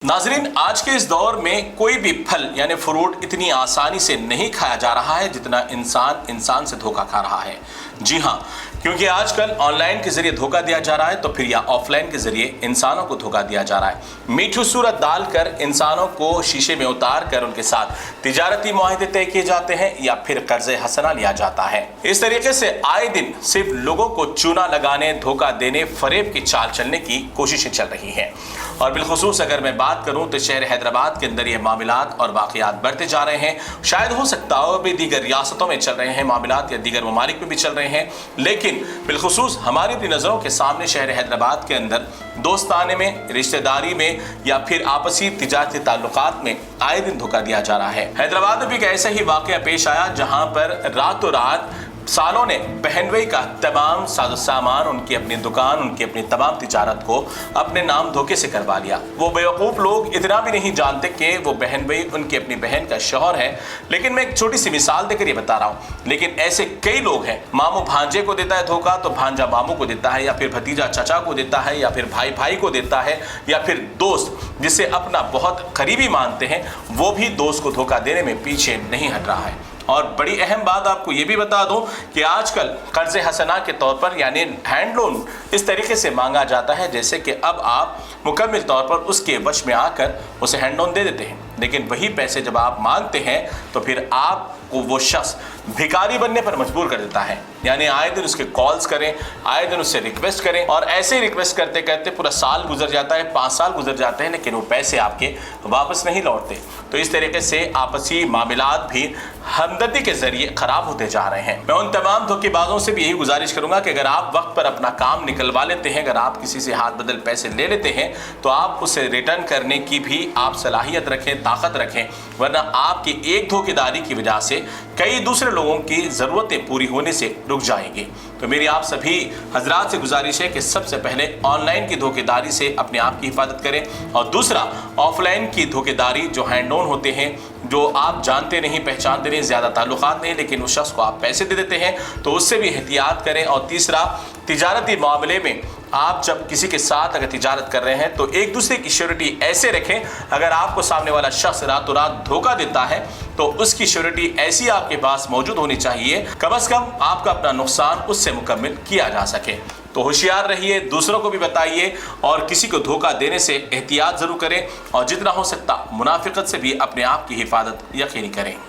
नाजरीन, आज के इस दौर में कोई भी फल यानी फ्रूट इतनी आसानी से नहीं खाया जा रहा है जितना इंसान से धोखा खा रहा है। जी हाँ, क्योंकि आजकल ऑनलाइन के जरिए धोखा दिया जा रहा है तो फिर या ऑफलाइन के जरिए इंसानों को धोखा दिया जा रहा है। मीठी सूरत डालकर इंसानों को शीशे में उतार कर उनके साथ तिजारती मुआहदे तय किए जाते हैं या फिर कर्ज हसना लिया जाता है। इस तरीके से आए दिन सिर्फ लोगों को चूना लगाने, धोखा देने, फरेब की चाल चलने की कोशिशें चल रही हैं। और बिलखुसूस अगर मैं बात करूं तो शहर हैदराबाद के अंदर ये मामलात और वाक़यात बढ़ते जा रहे हैं। शायद हो सकता हो भी दीगर रियासतों में चल रहे हैं मामलात या दीगर ममालिक में भी चल रहे हैं, लेकिन बिलखुसूस हमारी अपनी नज़रों के सामने शहर हैदराबाद के अंदर दोस्ताने में, रिश्तेदारी में या फिर आपसी तिजारती ताल्लुकात में आए दिन धोखा दिया जा रहा है। हैदराबाद में भी एक ऐसा ही वाक़या पेश आया जहां पर रातों रात सालों ने बहनवई का तमाम साजो सामान, उनकी अपनी दुकान, उनकी अपनी तमाम तिजारत को अपने नाम धोखे से करवा लिया। वो बेवकूफ़ लोग इतना भी नहीं जानते कि वो बहनवई उनकी अपनी बहन का शौहर है। लेकिन मैं एक छोटी सी मिसाल देकर ये बता रहा हूँ, लेकिन ऐसे कई लोग हैं। मामू भांजे को देता है धोखा तो भांजा मामू को देता है, या फिर भतीजा चाचा को देता है, या फिर भाई भाई को देता है, या फिर दोस्त जिसे अपना बहुत करीबी मानते हैं वो भी दोस्त को धोखा देने में पीछे नहीं हट रहा है। और बड़ी अहम बात आपको ये भी बता दूं कि आजकल कर्ज हसना के तौर पर यानी हैंड लोन इस तरीके से मांगा जाता है जैसे कि अब आप मुकम्मल तौर पर उसके वश में आकर उसे हैंड लोन दे देते हैं। लेकिन वही पैसे जब आप मांगते हैं तो फिर आपको वो शख्स भिखारी बनने पर मजबूर कर देता है। यानी आए दिन उसके कॉल्स करें, आए दिन उससे रिक्वेस्ट करें, और ऐसे ही रिक्वेस्ट करते करते पूरा साल गुजर जाता है, 5 साल गुजर जाते हैं, लेकिन वो पैसे आपके वापस नहीं लौटते। तो इस तरीके से आपसी मामलात भी हमदर्दी के जरिए खराब होते जा रहे हैं। मैं उन तमाम धोखेबाजों से भी यही गुजारिश करूंगा कि अगर आप वक्त पर अपना काम निकलवा लेते हैं, अगर आप किसी से हाथ बदल पैसे ले लेते हैं तो आप उसे रिटर्न करने की भी आप सलाहियत रखें, ताकत रखें, वरना आपकी एक धोखेदारी की वजह से कई दूसरे लोगों की ज़रूरतें पूरी होने से रुक जाएंगी। तो मेरी आप सभी हजरात से गुजारिश है कि सबसे पहले ऑनलाइन की धोखेदारी से अपने आप की हिफाजत करें, और दूसरा ऑफलाइन की धोखेदारी जो हैंड लोन होते हैं, जो आप जानते नहीं, पहचानते नहीं, ज़्यादा ताल्लुकात नहीं, लेकिन उस शख्स को आप पैसे दे देते हैं, तो उससे भी एहतियात करें। और तीसरा, तिजारती मामले में आप जब किसी के साथ अगर तिजारत कर रहे हैं तो एक दूसरे की श्योरिटी ऐसे रखें, अगर आपको सामने वाला शख्स रातों रात धोखा देता है तो उसकी श्योरिटी ऐसी आपके पास मौजूद होनी चाहिए, कम से कम आपका अपना नुकसान उससे मुकम्मल किया जा सके। तो होशियार रहिए, दूसरों को भी बताइए, और किसी को धोखा देने से एहतियात ज़रूर करें, और जितना हो सकता मुनाफिकत से भी अपने आप की हिफाजत यकीनी करें।